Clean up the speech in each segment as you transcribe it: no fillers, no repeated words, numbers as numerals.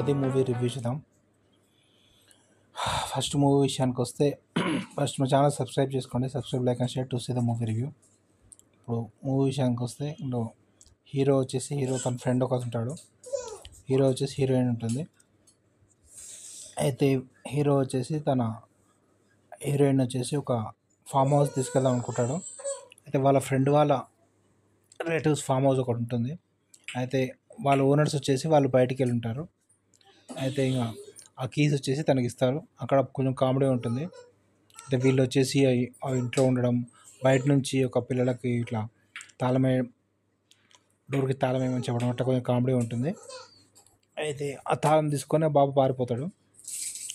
ఆది movie review చూద్దాం. First movie విషయానికి వస్తే ఫస్ట్ మా ఛానల్ సబ్స్క్రైబ్ చేసుకోండి. Subscribe, like and share to see the movie review. ఇప్పుడు మూవీ విషయానికి వస్తే ఇందులో హీరో తన ఫ్రెండ్ ఒక ఉంటాడు. హీరో వచ్చేసి హీరోయిన్ ఉంటుంది. అయితే హీరో వచ్చేసి తన హీరోయిన్ వచ్చేసి ఒక ఫామ్ హౌస్ తీసుకెళ్దాం అనుకుంటాడు. అయితే వాళ్ళ ఫ్రెండ్ వాళ్ళ రిలేటివ్స్ ఫామ్ హౌస్ ఒకటి ఉంటుంది. అయితే వాళ్ళ ఓనర్స్ వచ్చేసి వాళ్ళు బయటికి వెళ్ళి ఉంటారు. అయితే ఇంకా ఆ కీస్ వచ్చేసి తనకి ఇస్తారు. అక్కడ కొంచెం కామెడీ ఉంటుంది. అయితే వీళ్ళు వచ్చేసి ఆ ఇంట్లో ఉండడం, బయట నుంచి ఒక పిల్లలకి ఇట్లా డోర్కి తాళం వేయమని చెప్పడం అట్లా కొంచెం కామెడీ ఉంటుంది. అయితే ఆ తాళం తీసుకొని ఆ బాబు పారిపోతాడు.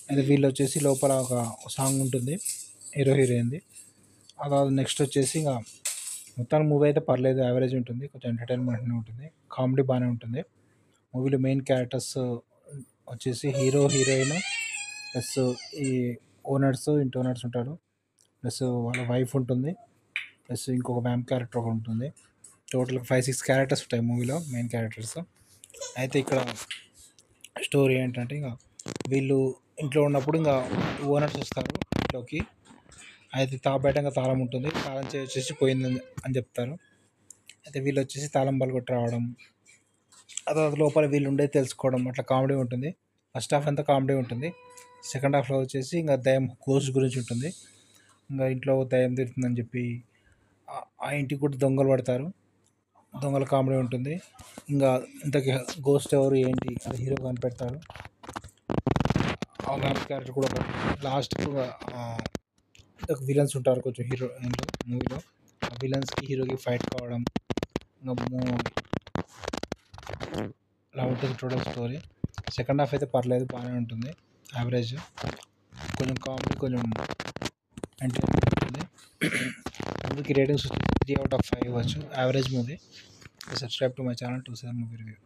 అయితే వీళ్ళు వచ్చేసి లోపల ఒక సాంగ్ ఉంటుంది హీరో హీరోయిన్ది. అలా నెక్స్ట్ వచ్చేసి ఇంకా మొత్తం మూవీ అయితే పర్లేదు, యావరేజ్ ఉంటుంది, కొంచెం ఎంటర్టైన్మెంట్నే ఉంటుంది, కామెడీ బాగానే ఉంటుంది. మూవీలో మెయిన్ క్యారెక్టర్స్ వచ్చేసి హీరో హీరోయిన్ ప్లస్ ఈ ఇంటి ఓనర్స్ ఉంటాడు, ప్లస్ వాళ్ళ వైఫ్ ఉంటుంది, ప్లస్ ఇంకొక మ్యామ్ క్యారెక్టర్ ఒకటి ఉంటుంది. టోటల్ 5-6 క్యారెక్టర్స్ ఉంటాయి మూవీలో, మెయిన్ క్యారెక్టర్స్. అయితే ఇక్కడ స్టోరీ ఏంటంటే ఇంకా వీళ్ళు ఇంట్లో ఉన్నప్పుడు ఇంకా ఓనర్స్ వస్తారు ఇంట్లోకి. అయితే బయట ఇంకా తాళం ఉంటుంది, తాళం వచ్చేసి పోయింది అని చెప్తారు. అయితే వీళ్ళు వచ్చేసి తాళం పలుకొట్టి రావడం, అది లోపల వీళ్ళు ఉండేది తెలుసుకోవడం, అట్లా కామెడీ ఉంటుంది. ఫస్ట్ హాఫ్ అంతా కామెడీ ఉంటుంది. సెకండ్ హాఫ్లో వచ్చేసి ఇంకా దయ్యం గోస్ట్ గురించి ఉంటుంది. ఇంకా ఇంట్లో దయ్యం తిరుగుతుందని చెప్పి ఆ ఇంటికి కూడా దొంగలు పడతారు. దొంగల కామెడీ ఉంటుంది. ఇంకా ఇంతకీ గోస్ట్ ఎవరు ఏంటి అది హీరో కనిపెడతాడు. ఆ మ్యాప్ క్యారెక్టర్ కూడా లాస్ట్కి విలన్స్ ఉంటారు కొంచెం మూవీలో. ఆ విలన్స్కి హీరోకి ఫైట్ కావడం, ఇంకా ఇలా ఉంటుంది టోటల్ స్టోరీ. సెకండ్ హాఫ్ అయితే పర్లేదు, బాగానే ఉంటుంది, యావరేజ్, కొంచెం కామెడీ, కొంచెం ఎంటర్టైన్మెంట్ ఉంటుంది. మూవీకి రేటింగ్స్ 3/5 ఇవ్వచ్చు, average movie. Subscribe to my channel to see the movie review.